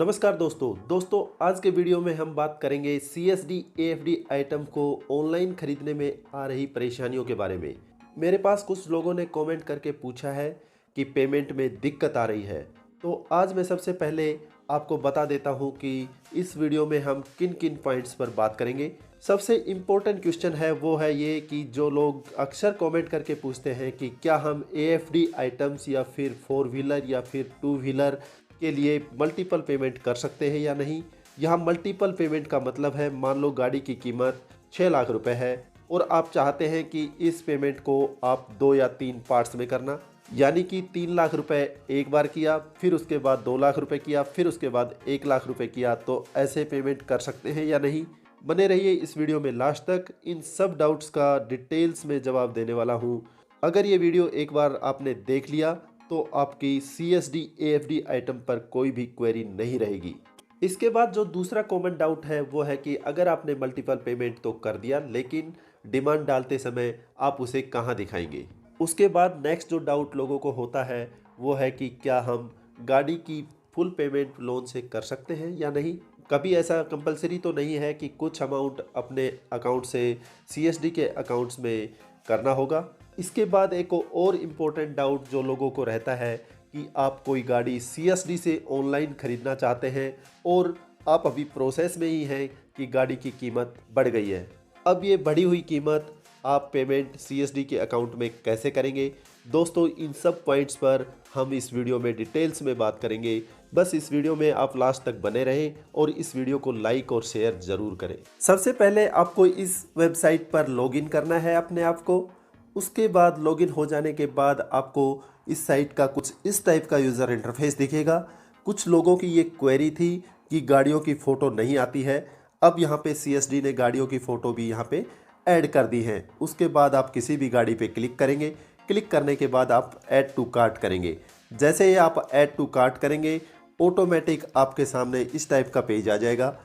नमस्कार दोस्तों आज के वीडियो में हम बात करेंगे CSD AFD आइटम को ऑनलाइन खरीदने में आ रही परेशानियों के बारे में। मेरे पास कुछ लोगों ने कमेंट करके पूछा है कि पेमेंट में दिक्कत आ रही है। तो आज मैं सबसे पहले आपको बता देता हूं कि इस वीडियो में हम किन किन पॉइंट्स पर बात करेंगे। सबसे इम्पोर्टेंट क्वेश्चन है वो है ये कि जो लोग अक्सर कमेंट करके पूछते हैं कि क्या हम AFD आइटम्स या फिर 4 व्हीलर या फिर 2 व्हीलर के लिए मल्टीपल पेमेंट कर सकते हैं या नहीं। यहाँ मल्टीपल पेमेंट का मतलब है, मान लो गाड़ी की कीमत 6 लाख रुपए है और आप चाहते हैं कि इस पेमेंट को आप 2 या 3 पार्ट्स में करना, यानी कि 3 लाख रुपए एक बार किया, फिर उसके बाद 2 लाख रुपए किया, फिर उसके बाद 1 लाख रुपए किया। तो ऐसे पेमेंट कर सकते हैं या नहीं। बने रहिए इस वीडियो में लास्ट तक, इन सब डाउट्स का डिटेल्स में जवाब देने वाला हूँ। अगर ये वीडियो एक बार आपने देख लिया तो आपकी CSD AFD आइटम पर कोई भी क्वेरी नहीं रहेगी। इसके बाद जो दूसरा कॉमन डाउट है वो है कि अगर आपने मल्टीपल पेमेंट तो कर दिया, लेकिन डिमांड डालते समय आप उसे कहाँ दिखाएंगे। उसके बाद नेक्स्ट जो डाउट लोगों को होता है वो है कि क्या हम गाड़ी की फुल पेमेंट लोन से कर सकते हैं या नहीं। कभी ऐसा कंपलसरी तो नहीं है कि कुछ अमाउंट अपने अकाउंट से CSD के अकाउंट्स में करना होगा। इसके बाद एक और इम्पोर्टेंट डाउट जो लोगों को रहता है कि आप कोई गाड़ी CSD से ऑनलाइन ख़रीदना चाहते हैं और आप अभी प्रोसेस में ही हैं कि गाड़ी की कीमत बढ़ गई है। अब ये बढ़ी हुई कीमत आप पेमेंट CSD के अकाउंट में कैसे करेंगे। दोस्तों इन सब पॉइंट्स पर हम इस वीडियो में डिटेल्स में बात करेंगे। बस इस वीडियो में आप लास्ट तक बने रहें और इस वीडियो को लाइक और शेयर ज़रूर करें। सबसे पहले आपको इस वेबसाइट पर लॉगिन करना है अपने आप को। उसके बाद लॉगिन हो जाने के बाद आपको इस साइट का कुछ इस टाइप का यूज़र इंटरफेस दिखेगा। कुछ लोगों की ये क्वेरी थी कि गाड़ियों की फ़ोटो नहीं आती है। अब यहाँ पे CSD ने गाड़ियों की फ़ोटो भी यहाँ पे ऐड कर दी है। उसके बाद आप किसी भी गाड़ी पे क्लिक करेंगे। क्लिक करने के बाद आप ऐड टू कार्ट करेंगे। जैसे ही आप ऐड टू कार्ट करेंगे ऑटोमेटिक आपके सामने इस टाइप का पेज आ जाएगा।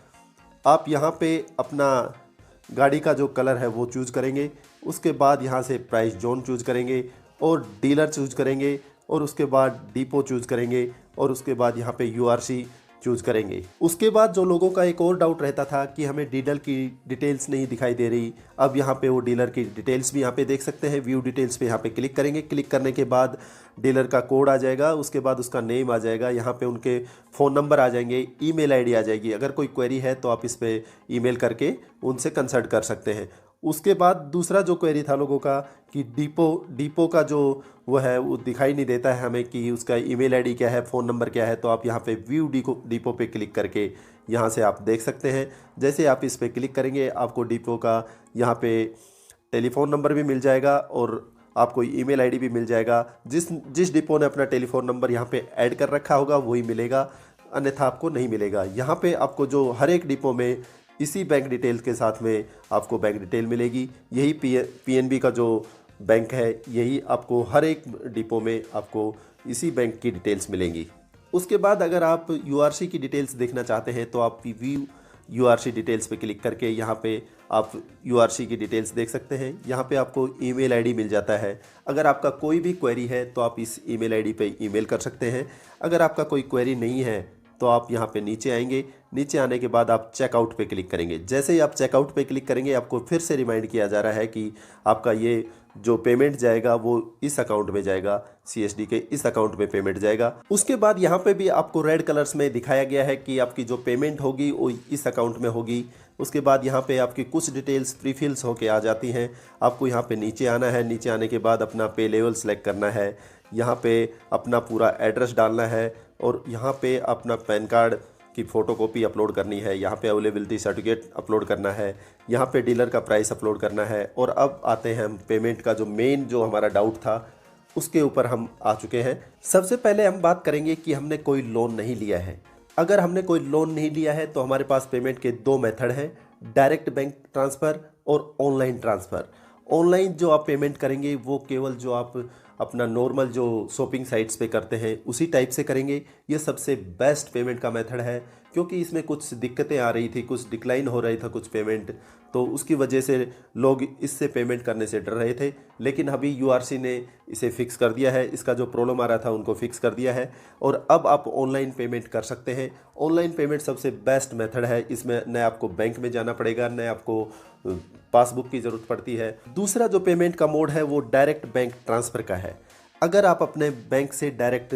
आप यहाँ पे अपना गाड़ी का जो कलर है वो चूज़ करेंगे। उसके बाद यहाँ से प्राइस जोन चूज़ करेंगे और डीलर चूज़ करेंगे और उसके बाद डिपो चूज़ करेंगे और उसके बाद यहाँ पे URC चूज़ करेंगे। उसके बाद जो लोगों का एक और डाउट रहता था कि हमें डीलर की डिटेल्स नहीं दिखाई दे रही, अब यहाँ पे वो डीलर की डिटेल्स भी यहाँ पे देख सकते हैं। व्यू डिटेल्स पे यहाँ पे क्लिक करेंगे। क्लिक करने के बाद डीलर का कोड आ जाएगा, उसके बाद उसका नेम आ जाएगा, यहाँ पे उनके फ़ोन नंबर आ जाएंगे, ईमेल आईडी आ जाएगी। अगर कोई क्वेरी है तो आप इस पर ईमेल करके उनसे कंसल्ट कर सकते हैं। उसके बाद दूसरा जो क्वेरी था लोगों का कि डिपो का जो वो है वो दिखाई नहीं देता है हमें कि उसका ईमेल आईडी क्या है, फ़ोन नंबर क्या है। तो आप यहाँ पे व्यू डिपो पे क्लिक करके यहाँ से आप देख सकते हैं। जैसे आप इस पर क्लिक करेंगे आपको डिपो का यहाँ पे टेलीफ़ोन नंबर भी मिल जाएगा और आपको ईमेल आईडी भी मिल जाएगा। जिस डिपो ने अपना टेलीफ़ोन नंबर यहाँ पे ऐड कर रखा होगा वही मिलेगा, अन्यथा आपको नहीं मिलेगा। यहाँ पे आपको जो हर एक डिपो में इसी बैंक डिटेल के साथ में आपको बैंक डिटेल मिलेगी। यही PNB का जो बैंक है, यही आपको हर एक डिपो में आपको इसी बैंक की डिटेल्स मिलेंगी। उसके बाद अगर आप URC की डिटेल्स देखना चाहते हैं तो आप व्यू URC डिटेल्स पे क्लिक करके यहाँ पे आप URC की डिटेल्स देख सकते हैं। यहाँ पे आपको ईमेल आईडी मिल जाता है। अगर आपका कोई भी क्वेरी है तो आप इस ईमेल आईडी पे ईमेल कर सकते हैं। अगर आपका कोई क्वेरी नहीं है तो आप यहाँ पे नीचे आएंगे। नीचे आने के बाद आप चेकआउट पे क्लिक करेंगे। जैसे ही आप चेकआउट पे क्लिक करेंगे आपको फिर से रिमाइंड किया जा रहा है कि आपका ये जो पेमेंट जाएगा वो इस अकाउंट में जाएगा, CSD के इस अकाउंट में पेमेंट जाएगा। उसके बाद यहाँ पे भी आपको रेड कलर्स में दिखाया गया है कि आपकी जो पेमेंट होगी वो इस अकाउंट में होगी। उसके बाद यहाँ पे आपकी कुछ डिटेल्स प्रीफिल्स होके आ जाती हैं। आपको यहाँ पे नीचे आना है। नीचे आने के बाद अपना पे लेवल सेलेक्ट करना है। यहाँ पे अपना पूरा एड्रेस डालना है और यहाँ पे अपना पैन कार्ड की फ़ोटोकॉपी अपलोड करनी है। यहाँ पे अवेलेबिलिटी सर्टिफिकेट अपलोड करना है। यहाँ पे डीलर का प्राइस अपलोड करना है। और अब आते हैं हम पेमेंट का जो मेन जो हमारा डाउट था उसके ऊपर हम आ चुके हैं। सबसे पहले हम बात करेंगे कि हमने कोई लोन नहीं लिया है। अगर हमने कोई लोन नहीं लिया है तो हमारे पास पेमेंट के 2 मेथड हैं, डायरेक्ट बैंक ट्रांसफ़र और ऑनलाइन ट्रांसफ़र। ऑनलाइन जो आप पेमेंट करेंगे वो केवल जो आप अपना नॉर्मल जो शॉपिंग साइट्स पे करते हैं उसी टाइप से करेंगे। ये सबसे बेस्ट पेमेंट का मेथड है, क्योंकि इसमें कुछ दिक्कतें आ रही थी, कुछ डिक्लाइन हो रही था कुछ पेमेंट, तो उसकी वजह से लोग इससे पेमेंट करने से डर रहे थे। लेकिन अभी यूआरसी ने इसे फिक्स कर दिया है, इसका जो प्रॉब्लम आ रहा था उनको फिक्स कर दिया है और अब आप ऑनलाइन पेमेंट कर सकते हैं। ऑनलाइन पेमेंट सबसे बेस्ट मेथड है, इसमें न आपको बैंक में जाना पड़ेगा, न आपको पासबुक की ज़रूरत पड़ती है। दूसरा जो पेमेंट का मोड है वो डायरेक्ट बैंक ट्रांसफ़र का है। अगर आप अपने बैंक से डायरेक्ट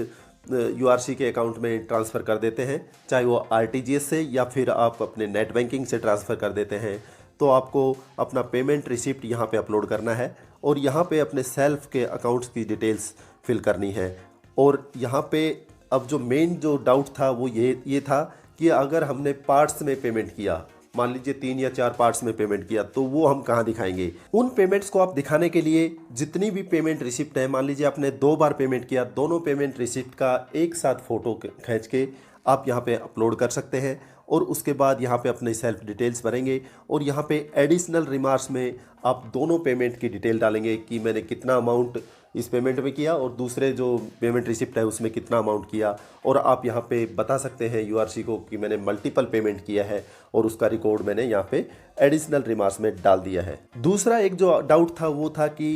यूआरसी के अकाउंट में ट्रांसफ़र कर देते हैं, चाहे वो आरटीजीएस से या फिर आप अपने नेट बैंकिंग से ट्रांसफ़र कर देते हैं, तो आपको अपना पेमेंट रिसिप्ट यहाँ पे अपलोड करना है और यहाँ पे अपने सेल्फ के अकाउंट्स की डिटेल्स फिल करनी है। और यहाँ पे अब जो मेन जो डाउट था वो ये था कि अगर हमने पार्ट्स में पेमेंट किया, मान लीजिए 3 या 4 पार्ट्स में पेमेंट किया, तो वो हम कहाँ दिखाएंगे। उन पेमेंट्स को आप दिखाने के लिए जितनी भी पेमेंट रिसिप्ट है, मान लीजिए आपने 2 बार पेमेंट किया, दोनों पेमेंट रिसिप्ट का एक साथ फ़ोटो खींच के आप यहाँ पे अपलोड कर सकते हैं और उसके बाद यहाँ पे अपने सेल्फ डिटेल्स भरेंगे और यहाँ पे एडिशनल रिमार्क्स में आप दोनों पेमेंट की डिटेल डालेंगे कि मैंने कितना अमाउंट इस पेमेंट में किया और दूसरे जो पेमेंट रिसिप्ट है उसमें कितना अमाउंट किया। और आप यहाँ पे बता सकते हैं यूआरसी को कि मैंने मल्टीपल पेमेंट किया है और उसका रिकॉर्ड मैंने यहाँ पे एडिशनल रिमार्क्स में डाल दिया है। दूसरा एक जो डाउट था वो था कि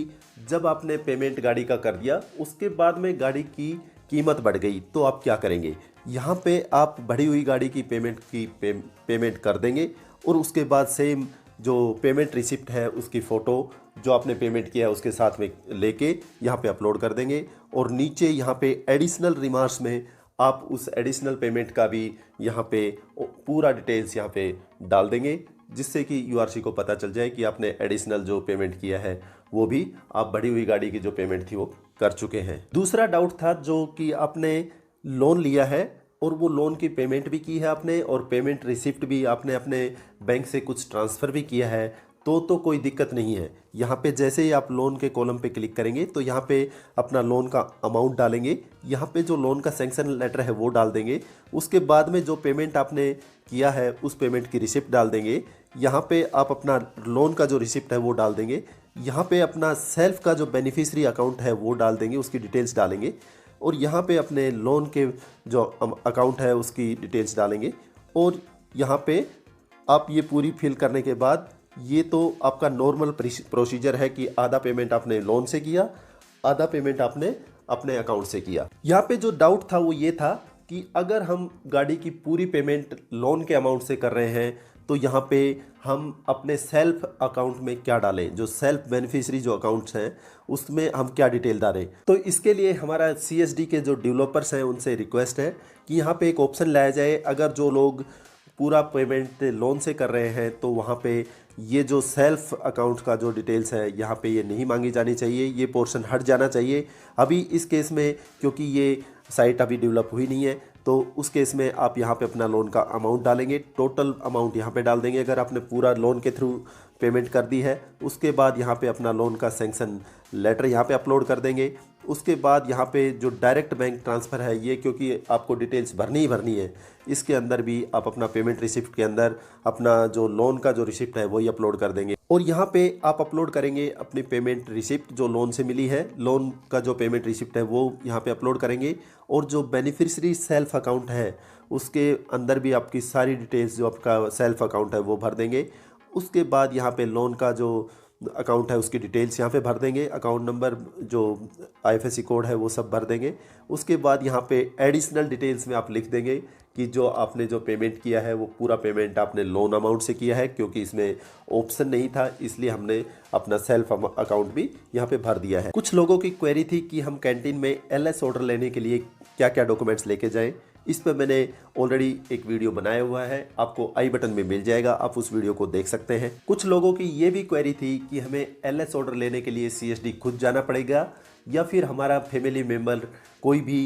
जब आपने पेमेंट गाड़ी का कर दिया, उसके बाद में गाड़ी की कीमत बढ़ गई तो आप क्या करेंगे। यहाँ पे आप बढ़ी हुई गाड़ी की पेमेंट कर देंगे और उसके बाद सेम जो पेमेंट रिसिप्ट है उसकी फ़ोटो जो आपने पेमेंट किया है उसके साथ में लेके यहाँ पे अपलोड कर देंगे और नीचे यहाँ पे एडिशनल रिमार्क्स में आप उस एडिशनल पेमेंट का भी यहाँ पे पूरा डिटेल्स यहाँ पे डाल देंगे, जिससे कि यूआरसी को पता चल जाए कि आपने एडिशनल जो पेमेंट किया है वो भी आप बढ़ी हुई गाड़ी की जो पेमेंट थी वो कर चुके हैं। दूसरा डाउट था जो कि आपने लोन लिया है और वो लोन की पेमेंट भी की है आपने और पेमेंट रिसिप्ट भी आपने अपने बैंक से कुछ ट्रांसफ़र भी किया है, तो कोई दिक्कत नहीं है। यहाँ पे जैसे ही आप लोन के कॉलम पे क्लिक करेंगे तो यहाँ पे अपना लोन का अमाउंट डालेंगे, यहाँ पे जो लोन का सैंक्शन लेटर है वो डाल देंगे, उसके बाद में जो पेमेंट आपने किया है उस पेमेंट की रिसिप्ट डाल देंगे। यहाँ पे आप अपना लोन का जो रिसिप्ट है वो डाल देंगे, यहाँ पे अपना सेल्फ का जो बेनिफिशियरी अकाउंट है वो डाल देंगे, उसकी डिटेल्स डालेंगे और यहाँ पे अपने लोन के जो अकाउंट है उसकी डिटेल्स डालेंगे। और यहाँ पे आप ये पूरी फिल करने के बाद ये तो आपका नॉर्मल प्रोसीजर है कि आधा पेमेंट आपने लोन से किया, आधा पेमेंट आपने अपने अकाउंट से किया। यहाँ पे जो डाउट था वो ये था कि अगर हम गाड़ी की पूरी पेमेंट लोन के अमाउंट से कर रहे हैं तो यहाँ पे हम अपने सेल्फ अकाउंट में क्या डालें, जो सेल्फ बेनिफिशियरी जो अकाउंट्स हैं उसमें हम क्या डिटेल डालें। तो इसके लिए हमारा CSD के जो डेवलपर्स हैं उनसे रिक्वेस्ट है कि यहाँ पे एक ऑप्शन लाया जाए, अगर जो लोग पूरा पेमेंट लोन से कर रहे हैं तो वहाँ पे ये जो सेल्फ अकाउंट का जो डिटेल्स है यहाँ पे ये नहीं मांगी जानी चाहिए, ये पोर्शन हट जाना चाहिए अभी इस केस में, क्योंकि ये साइट अभी डेवलप हुई नहीं है। तो उस केस में आप यहाँ पे अपना लोन का अमाउंट डालेंगे, टोटल अमाउंट यहाँ पे डाल देंगे अगर आपने पूरा लोन के थ्रू पेमेंट कर दी है। उसके बाद यहाँ पे अपना लोन का सैंक्शन लेटर यहाँ पे अपलोड कर देंगे। उसके बाद यहाँ पे जो डायरेक्ट बैंक ट्रांसफ़र है ये, क्योंकि आपको डिटेल्स भरनी ही भरनी है, इसके अंदर भी आप अपना पेमेंट रिसिप्ट के अंदर अपना जो लोन का जो रिसिप्ट है वही अपलोड कर देंगे। और यहाँ पे आप अपलोड करेंगे अपनी पेमेंट रिसिप्ट जो लोन से मिली है, लोन का जो पेमेंट रिसिप्ट है वो यहाँ पे अपलोड करेंगे। और जो बेनिफिशियरी सेल्फ अकाउंट है उसके अंदर भी आपकी सारी डिटेल्स जो आपका सेल्फ अकाउंट है वो भर देंगे। उसके बाद यहाँ पे लोन का जो अकाउंट है उसकी डिटेल्स यहाँ पे भर देंगे, अकाउंट नंबर जो IFSC कोड है वो सब भर देंगे। उसके बाद यहाँ पे एडिशनल डिटेल्स में आप लिख देंगे कि जो आपने जो पेमेंट किया है वो पूरा पेमेंट आपने लोन अमाउंट से किया है, क्योंकि इसमें ऑप्शन नहीं था इसलिए हमने अपना सेल्फ अकाउंट भी यहाँ पे भर दिया है। कुछ लोगों की क्वेरी थी कि हम कैंटीन में LS ऑर्डर लेने के लिए क्या क्या डॉक्यूमेंट्स लेके जाएं। इस पर मैंने ऑलरेडी एक वीडियो बनाया हुआ है, आपको आई बटन में मिल जाएगा, आप उस वीडियो को देख सकते हैं। कुछ लोगों की ये भी क्वेरी थी कि हमें LS ऑर्डर लेने के लिए CSD खुद जाना पड़ेगा या फिर हमारा फैमिली मेम्बर कोई भी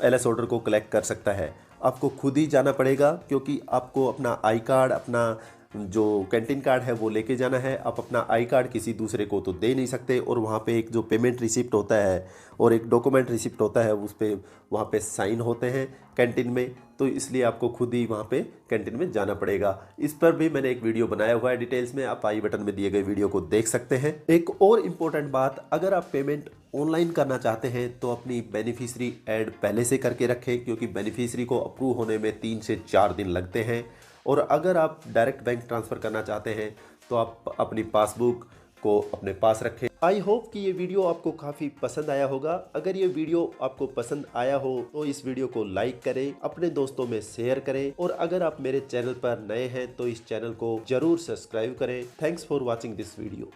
LS ऑर्डर को कलेक्ट कर सकता है। आपको खुद ही जाना पड़ेगा, क्योंकि आपको अपना आई कार्ड, अपना जो कैंटीन कार्ड है वो लेके जाना है। आप अपना आई कार्ड किसी दूसरे को तो दे नहीं सकते, और वहाँ पे एक जो पेमेंट रिसिप्ट होता है और एक डॉक्यूमेंट रिसिप्ट होता है उस पे वहाँ पे साइन होते हैं कैंटीन में, तो इसलिए आपको खुद ही वहाँ पे कैंटीन में जाना पड़ेगा। इस पर भी मैंने एक वीडियो बनाया हुआ है डिटेल्स में, आप आई बटन में दिए गए वीडियो को देख सकते हैं। एक और इम्पोर्टेंट बात, अगर आप पेमेंट ऑनलाइन करना चाहते हैं तो अपनी बेनिफिशियरी ऐड पहले से करके रखें, क्योंकि बेनिफिशियरी को अप्रूव होने में 3 से 4 दिन लगते हैं। और अगर आप डायरेक्ट बैंक ट्रांसफ़र करना चाहते हैं तो आप अपनी पासबुक को अपने पास रखें। आई होप कि ये वीडियो आपको काफ़ी पसंद आया होगा। अगर ये वीडियो आपको पसंद आया हो तो इस वीडियो को लाइक करें, अपने दोस्तों में शेयर करें, और अगर आप मेरे चैनल पर नए हैं तो इस चैनल को जरूर सब्सक्राइब करें। Thanks for watching this video.